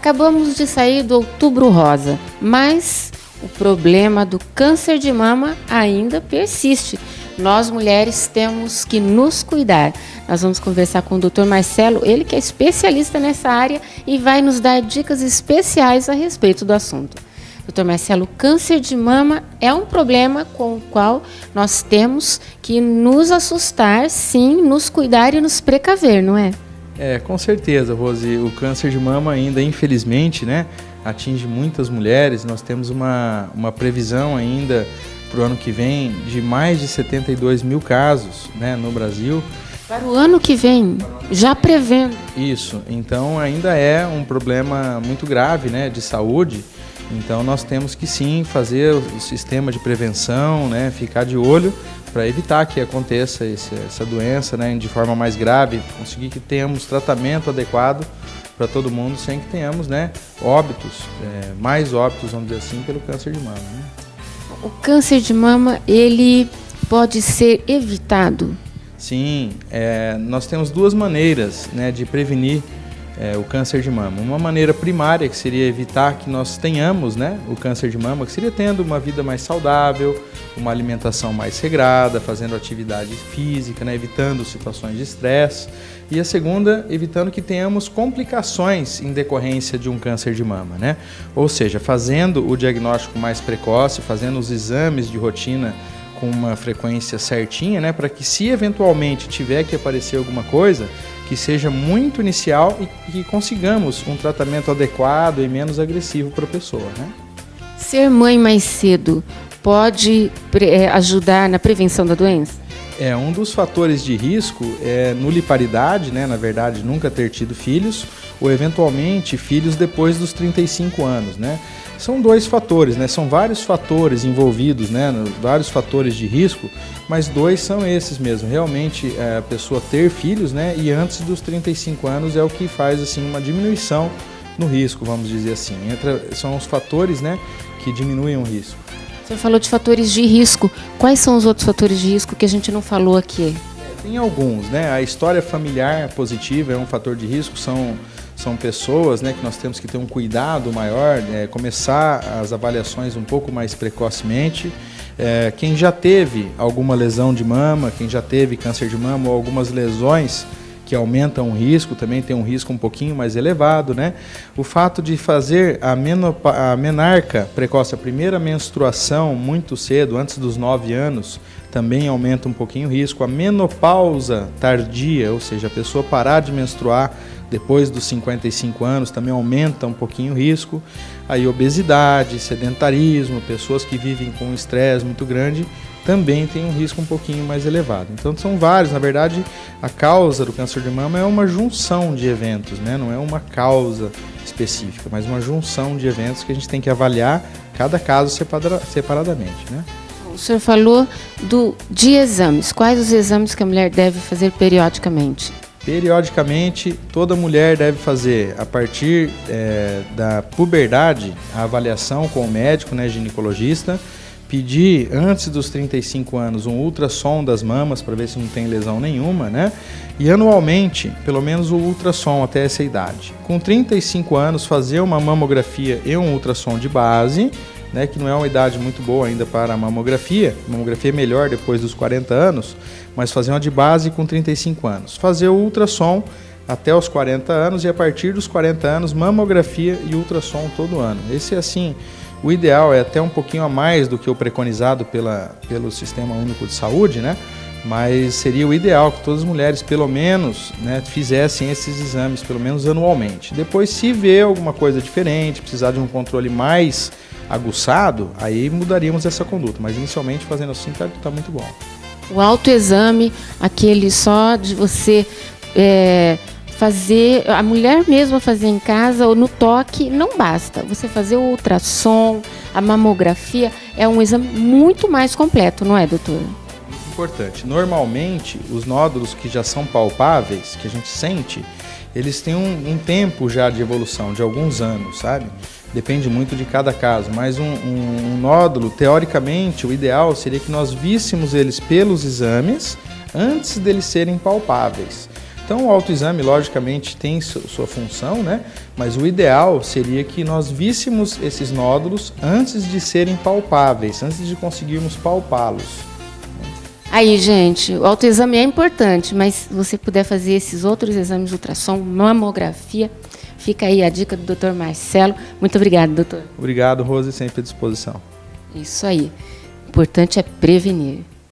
Acabamos de sair do Outubro Rosa, mas o problema do câncer de mama ainda persiste. Nós, mulheres, temos que nos cuidar. Nós vamos conversar com o Dr. Marcelo, ele que é especialista nessa área e vai nos dar dicas especiais a respeito do assunto. Dr. Marcelo, o câncer de mama é um problema com o qual nós temos que nos assustar, sim, nos cuidar e nos precaver, não é? Com certeza, Rose. O câncer de mama ainda, infelizmente, né, atinge muitas mulheres. Nós temos uma previsão ainda para o ano que vem de mais de 72 mil casos, né, no Brasil. Para o ano que vem, já prevendo. Isso, então ainda é um problema muito grave, né, de saúde. Então nós temos que sim fazer o sistema de prevenção, né, ficar de olho para evitar que aconteça essa doença, né, de forma mais grave, conseguir que tenhamos tratamento adequado para todo mundo sem que tenhamos, né, óbitos, mais óbitos, vamos dizer assim, pelo câncer de mama, né? O câncer de mama, ele pode ser evitado? Sim, nós temos duas maneiras, né, de prevenir o câncer de mama. Uma maneira primária, que seria evitar que nós tenhamos, né, o câncer de mama, que seria tendo uma vida mais saudável, uma alimentação mais regrada, fazendo atividade física, né, evitando situações de estresse. E a segunda, evitando que tenhamos complicações em decorrência de um câncer de mama, né? Ou seja, fazendo o diagnóstico mais precoce, fazendo os exames de rotina com uma frequência certinha, né, para que se eventualmente tiver que aparecer alguma coisa, que seja muito inicial e que consigamos um tratamento adequado e menos agressivo para a pessoa, né? Ser mãe mais cedo pode ajudar na prevenção da doença? Um dos fatores de risco é nuliparidade, né? Na verdade, nunca ter tido filhos, ou eventualmente filhos depois dos 35 anos, né? São dois fatores, né? São vários fatores envolvidos, né? Vários fatores de risco, mas dois são esses mesmo. Realmente a pessoa ter filhos, né? E antes dos 35 anos é o que faz assim uma diminuição no risco, vamos dizer assim. São os fatores, né, que diminuem o risco. Você falou de fatores de risco. Quais são os outros fatores de risco que a gente não falou aqui? Tem alguns, né? A história familiar positiva é um fator de risco, são pessoas, né, que nós temos que ter um cuidado maior, começar as avaliações um pouco mais precocemente. Quem já teve alguma lesão de mama, quem já teve câncer de mama ou algumas lesões que aumentam o risco, também tem um risco um pouquinho mais elevado, né? O fato de fazer a menarca precoce, a primeira menstruação muito cedo, antes dos 9 anos, também aumenta um pouquinho o risco. A menopausa tardia, ou seja, a pessoa parar de menstruar depois dos 55 anos, também aumenta um pouquinho o risco. Aí obesidade, sedentarismo, pessoas que vivem com um estresse muito grande, também tem um risco um pouquinho mais elevado. Então são vários, na verdade a causa do câncer de mama é uma junção de eventos, né? Não é uma causa específica, mas uma junção de eventos que a gente tem que avaliar cada caso separadamente, né? O senhor falou de exames. Quais os exames que a mulher deve fazer periodicamente? Periodicamente, toda mulher deve fazer, a partir da puberdade, a avaliação com o médico, né, ginecologista, pedir antes dos 35 anos um ultrassom das mamas para ver se não tem lesão nenhuma, né? E anualmente, pelo menos o ultrassom até essa idade. Com 35 anos, fazer uma mamografia e um ultrassom de base, né, que não é uma idade muito boa ainda para a mamografia. A mamografia é melhor depois dos 40 anos, mas fazer uma de base com 35 anos. Fazer o ultrassom até os 40 anos e a partir dos 40 anos, mamografia e ultrassom todo ano. Esse é assim, o ideal é até um pouquinho a mais do que o preconizado pelo Sistema Único de Saúde, né? Mas seria o ideal que todas as mulheres, pelo menos, né, fizessem esses exames, pelo menos anualmente. Depois, se vê alguma coisa diferente, precisar de um controle mais aguçado, aí mudaríamos essa conduta. Mas inicialmente fazendo assim tá muito bom. O autoexame, aquele só de você fazer, a mulher mesma fazer em casa ou no toque, não basta. Você fazer o ultrassom, a mamografia, é um exame muito mais completo, não é, doutora? Importante. Normalmente, os nódulos que já são palpáveis, que a gente sente, eles têm um tempo já de evolução, de alguns anos, sabe? Depende muito de cada caso, mas um nódulo, teoricamente, o ideal seria que nós víssemos eles pelos exames antes deles serem palpáveis. Então, o autoexame, logicamente, tem sua função, né? Mas o ideal seria que nós víssemos esses nódulos antes de serem palpáveis, antes de conseguirmos palpá-los. Aí, gente, o autoexame é importante, mas se você puder fazer esses outros exames de ultrassom, mamografia, fica aí a dica do Dr. Marcelo. Muito obrigada, doutor. Obrigado, Rose, sempre à disposição. Isso aí. O importante é prevenir.